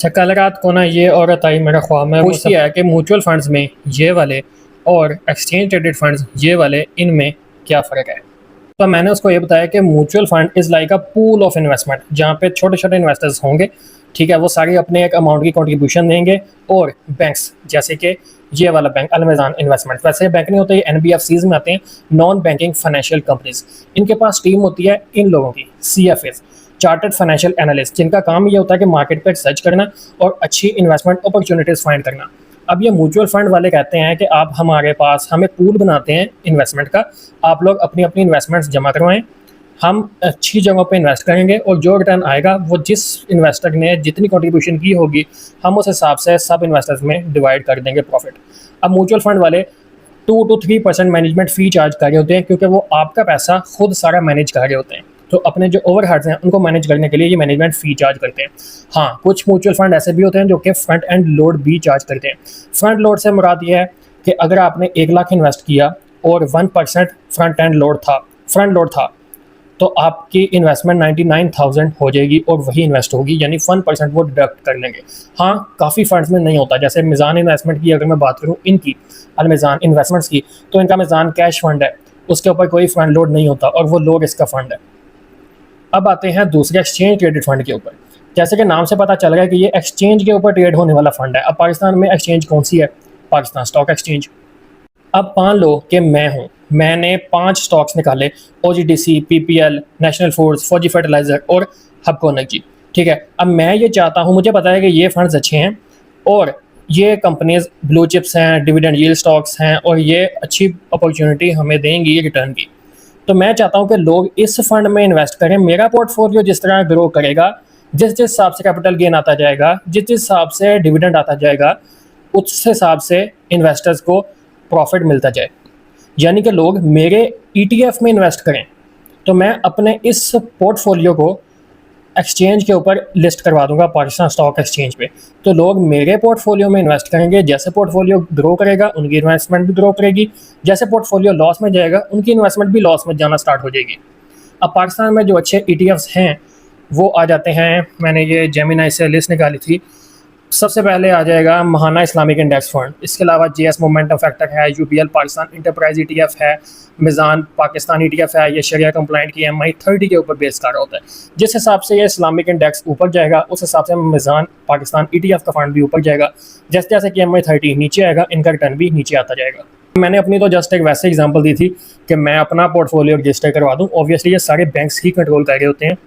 अच्छा, कल रात को ना ये औरत आई मेरे ख्वाब में, पूछती है कि म्यूचुअल फंड्स में ये वाले और एक्सचेंज ट्रेडेड फंड्स ये वाले, इनमें क्या फ़र्क है। तो मैंने उसको ये बताया कि mutual fund is like a pool of investment, जहाँ पे छोटे छोटे इन्वेस्टर्स होंगे। ठीक है, वो सारे अपने एक अमाउंट की कंट्रीब्यूशन देंगे, और बैंक्स जैसे कि ये वाला बैंक अल-मज़ान इन्वेस्टमेंट, वैसे बैंक नहीं होते, ये NBFCs में आते हैं, नॉन बैंकिंग फाइनेंशियल कंपनीज। इनके पास टीम होती है इन लोगों की, CFAs, चार्टर्ड फाइनेंशियल एनालिस्ट, जिनका काम ये होता है कि मार्केट पर सर्च करना और अच्छी इन्वेस्टमेंट अपॉर्चुनिटीज़ फाइंड करना। अब ये म्यूचुअल फंड वाले कहते हैं कि आप हमारे पास, हमें पूल बनाते हैं इन्वेस्टमेंट का, आप लोग अपनी अपनी इन्वेस्टमेंट्स जमा करवाएं, हम अच्छी जगहों पे इन्वेस्ट करेंगे, और जो रिटर्न आएगा वो जिस इन्वेस्टर ने जितनी कंट्रीब्यूशन की होगी, हम उस हिसाब से सब इन्वेस्टर्स में डिवाइड कर देंगे प्रॉफिट। अब म्यूचुअल फंड वाले 2 to 3% मैनेजमेंट फ़ी चार्ज कर रहे होते हैं, क्योंकि वो आपका पैसा खुद सारा मैनेज कर रहे होते हैं। तो अपने जो ओवरहेड्स हैं उनको मैनेज करने के लिए ये मैनेजमेंट फ़ी चार्ज करते हैं। हाँ, कुछ म्यूचुअल फंड ऐसे भी होते हैं जो कि फ्रंट एंड लोड भी चार्ज करते हैं। फ्रंट लोड से मुराद ये है कि अगर आपने 1 लाख इन्वेस्ट किया और 1% फ्रंट लोड था, तो आपकी इन्वेस्टमेंट 99,000 हो जाएगी और वही इन्वेस्ट होगी, यानी 1% वो डिडक्ट कर लेंगे। हाँ, काफ़ी फंड्स में नहीं होता, जैसे मिज़ान इन्वेस्टमेंट की अगर मैं बात करूँ, इनकी अल-मज़ान इन्वेस्टमेंट्स की, तो इनका मिज़ान कैश फंड है, उसके ऊपर कोई फ्रंट लोड नहीं होता और वो लो रिस्क का फंड है। अब आते हैं दूसरे एक्सचेंज ट्रेडेड फंड के ऊपर। जैसे कि नाम से पता चल रहा है कि ये एक्सचेंज के ऊपर ट्रेड होने वाला फंड है। अब पाकिस्तान में एक्सचेंज कौन सी है? Pakistan stock exchange. अब मान लो कि मैंने 5 स्टॉक्स निकाले, OGDC, PPL, नेशनल फूड्स, फौजी फर्टिलाइज़र और हबको एनर्जी। ठीक है, अब मैं ये चाहता हूँ, मुझे पता है कि ये फंड्स अच्छे हैं और ये कंपनीज ब्लू चिप्स हैं, डिविडेंड यील्ड स्टॉक्स हैं, और ये अच्छी अपॉर्चुनिटी हमें देंगी रिटर्न की। तो मैं चाहता हूँ कि लोग इस फंड में इन्वेस्ट करें। मेरा पोर्टफोलियो जिस तरह ग्रो करेगा, जिस हिसाब से कैपिटल गेन आता जाएगा, जिस हिसाब से डिविडेंड आता जाएगा, उस हिसाब से इन्वेस्टर्स को प्रॉफिट मिलता जाए। यानी कि लोग मेरे ETF में इन्वेस्ट करें, तो मैं अपने इस पोर्टफोलियो को एक्सचेंज के ऊपर लिस्ट करवा दूंगा, पाकिस्तान स्टॉक एक्सचेंज पे। तो लोग मेरे पोर्टफोलियो में इन्वेस्ट करेंगे, जैसे पोर्टफोलियो ग्रो करेगा उनकी इन्वेस्टमेंट भी ग्रो करेगी, जैसे पोर्टफोलियो लॉस में जाएगा उनकी इन्वेस्टमेंट भी लॉस में जाना स्टार्ट हो जाएगी। अब पाकिस्तान में जो अच्छे ETFs हैं वो आ जाते हैं, मैंने ये जेमिनाई से लिस्ट निकाली थी। सबसे पहले आ जाएगा महाना इस्लामिक इंडेक्स फंड, इसके अलावा JS मोमेंटम फैक्टर है, UPL पाकिस्तान इंटरप्राइज ETF है, मिज़ान पाकिस्तान ETF है, ये शरिया कंप्लाइंट की MI 30 के ऊपर बेस कर रहा होता है। जिस हिसाब से ये इस्लामिक इंडेक्स ऊपर जाएगा, उस हिसाब से मिज़ान पाकिस्तान ETF का फंड भी ऊपर जाएगा। जैसे जैसे कि MI 30 नीचे आएगा, इनका रिटर्न भी नीचे आता जाएगा। मैंने अपनी तो जस्ट एक वैसे एग्जाम्पल दी थी कि मैं अपना पोर्टफोलियो रजिस्टर करवा दूँ। ऑब्वियसली ये सारे बैंक्स ही कंट्रोल कर रहे होते हैं,